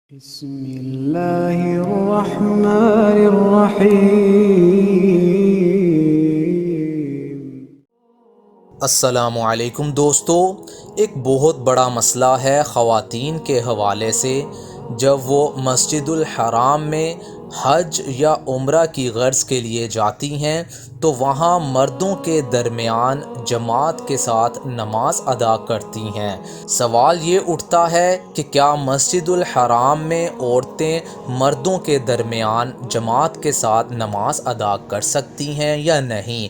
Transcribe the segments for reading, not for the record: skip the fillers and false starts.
بسم اللہ الرحمن الرحیم۔ السلام علیکم دوستو، ایک بہت بڑا مسئلہ ہے خواتین کے حوالے سے جب وہ مسجد الحرام میں حج یا عمرہ کی غرض کے لیے جاتی ہیں تو وہاں مردوں کے درمیان جماعت کے ساتھ نماز ادا کرتی ہیں۔ سوال یہ اٹھتا ہے کہ کیا مسجد الحرام میں عورتیں مردوں کے درمیان جماعت کے ساتھ نماز ادا کر سکتی ہیں یا نہیں؟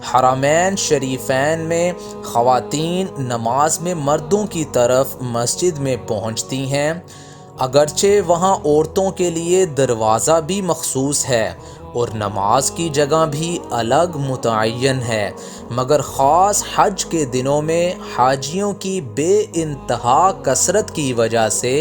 حرمین شریفین میں خواتین نماز میں مردوں کی طرف مسجد میں پہنچتی ہیں، اگرچہ وہاں عورتوں کے لیے دروازہ بھی مخصوص ہے اور نماز کی جگہ بھی الگ متعین ہے، مگر خاص حج کے دنوں میں حاجیوں کی بے انتہا کثرت کی وجہ سے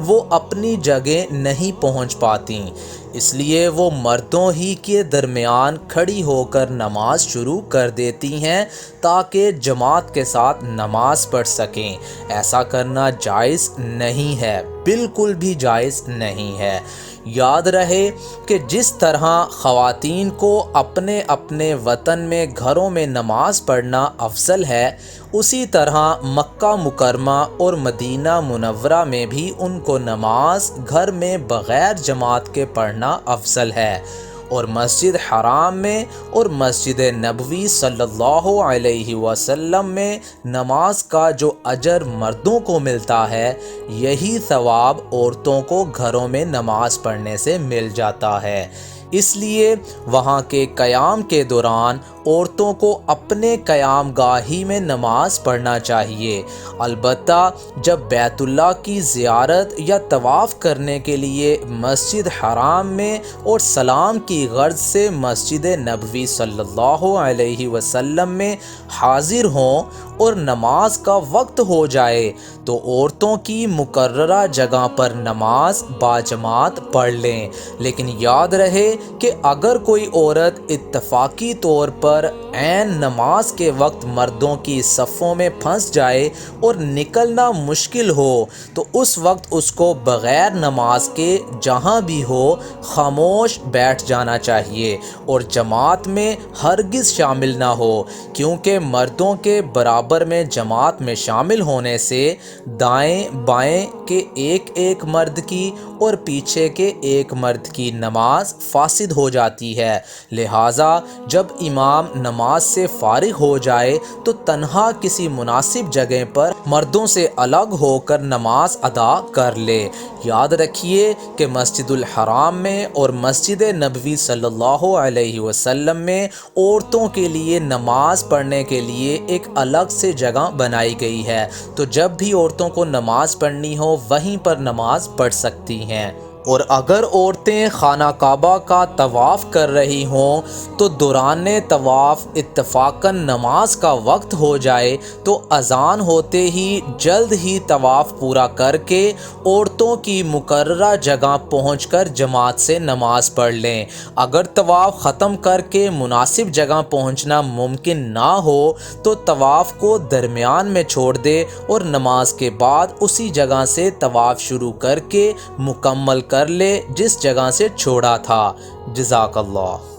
وہ اپنی جگہ نہیں پہنچ پاتیں، اس لیے وہ مردوں ہی کے درمیان کھڑی ہو کر نماز شروع کر دیتی ہیں تاکہ جماعت کے ساتھ نماز پڑھ سکیں۔ ایسا کرنا جائز نہیں ہے، بالکل بھی جائز نہیں ہے۔ یاد رہے کہ جس طرح خواتین کو اپنے اپنے وطن میں گھروں میں نماز پڑھنا افضل ہے، اسی طرح مکہ مکرمہ اور مدینہ منورہ میں بھی ان کو نماز گھر میں بغیر جماعت کے پڑھنا افضل ہے، اور مسجد حرام میں اور مسجد نبوی صلی اللہ علیہ وسلم میں نماز کا جو اجر مردوں کو ملتا ہے، یہی ثواب عورتوں کو گھروں میں نماز پڑھنے سے مل جاتا ہے۔ اس لیے وہاں کے قیام کے دوران عورتوں کو اپنے قیام گاہی میں نماز پڑھنا چاہیے، البتہ جب بیت اللہ کی زیارت یا طواف کرنے کے لیے مسجد حرام میں اور سلام کی غرض سے مسجد نبوی صلی اللہ علیہ وسلم میں حاضر ہوں اور نماز کا وقت ہو جائے تو عورتوں کی مقررہ جگہ پر نماز باجماعت پڑھ لیں، لیکن یاد رہے کہ اگر کوئی عورت اتفاقی طور پر عین نماز کے وقت مردوں کی صفوں میں پھنس جائے اور نکلنا مشکل ہو تو اس وقت اس کو بغیر نماز کے جہاں بھی ہو خاموش بیٹھ جانا چاہیے اور جماعت میں ہرگز شامل نہ ہو، کیونکہ مردوں کے برابر میں جماعت میں شامل ہونے سے دائیں بائیں کے ایک ایک مرد کی اور پیچھے کے ایک مرد کی نماز فاسد ہو جاتی ہے، لہٰذا جب امام نماز سے فارغ ہو جائے تو تنہا کسی مناسب جگہ پر مردوں سے الگ ہو کر نماز ادا کر لے۔ یاد رکھیے کہ مسجد الحرام میں اور مسجد نبوی صلی اللہ علیہ وسلم میں عورتوں کے لیے نماز پڑھنے کے لیے ایک الگ سے جگہ بنائی گئی ہے، تو جب بھی عورتوں کو نماز پڑھنی ہو وہیں پر نماز پڑھ سکتی ہیں۔ اور اگر عورتیں خانہ کعبہ کا طواف کر رہی ہوں تو دوران طواف اتفاقاً نماز کا وقت ہو جائے تو اذان ہوتے ہی جلد ہی طواف پورا کر کے عورتوں کی مقررہ جگہ پہنچ کر جماعت سے نماز پڑھ لیں۔ اگر طواف ختم کر کے مناسب جگہ پہنچنا ممکن نہ ہو تو طواف کو درمیان میں چھوڑ دے اور نماز کے بعد اسی جگہ سے طواف شروع کر کے مکمل کر لے جس جگہ سے چھوڑا تھا۔ جزاک اللہ۔